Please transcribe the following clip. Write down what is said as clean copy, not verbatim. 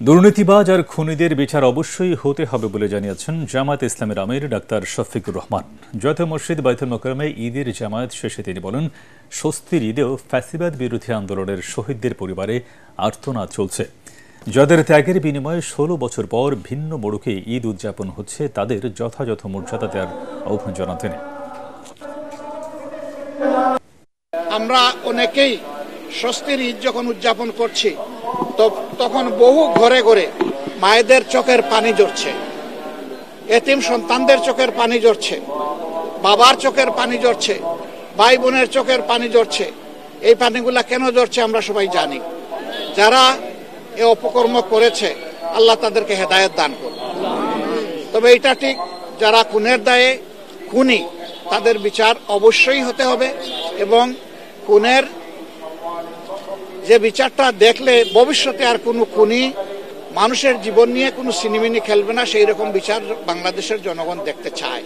দুর্নীতিবাজ আর খুনিদের বিচার অবশ্যই হতে হবে বলে জানিয়েছেন জামায়াত ইসলামের আমির ডাক্তার শফিকুর রহমান। জাতীয় মসজিদ বাইতুল মোকাররমে ঈদের জামায়াত শেষে তিনি বলেন, স্বস্তির ঈদেও ফ্যাসিবাদ বিরোধী আন্দোলনের শহীদদের পরিবারে আর্তনাদ চলছে। যাদের ত্যাগের বিনিময়ে 16 বছর পর ভিন্ন মোড়কে ঈদ উদযাপন হচ্ছে, তাদের যথাযথ মর্যাদা দেওয়ার আহ্বান জানান তিনি। আমরা অনেকেই স্বস্তির ঈদ যখন উদযাপন করছি, তখন বহু ঘরে ঘরে মায়েদের চোখের পানি ঝরছে, এতিম সন্তানদের চোখের পানি ঝরছে, বাবার চোখের পানি ঝরছে, ভাই বোনের চোখের পানি ঝরছে। এই পানিগুলা কেন ঝরছে আমরা সবাই জানি। যারা এ অপকর্ম করেছে, আল্লাহ তাদেরকে হেদায়েত দান করুন। তবে এটা ঠিক, যারা খুনের দায়ে খুনি, তাদের বিচার অবশ্যই হতে হবে এবং খুনের যে বিচারটা দেখলে ভবিষ্যতে আর কোনো খুনি মানুষের জীবন নিয়ে কোনো সিনেমিনি খেলবে না, সেই রকম বিচার বাংলাদেশের জনগণ দেখতে চায়।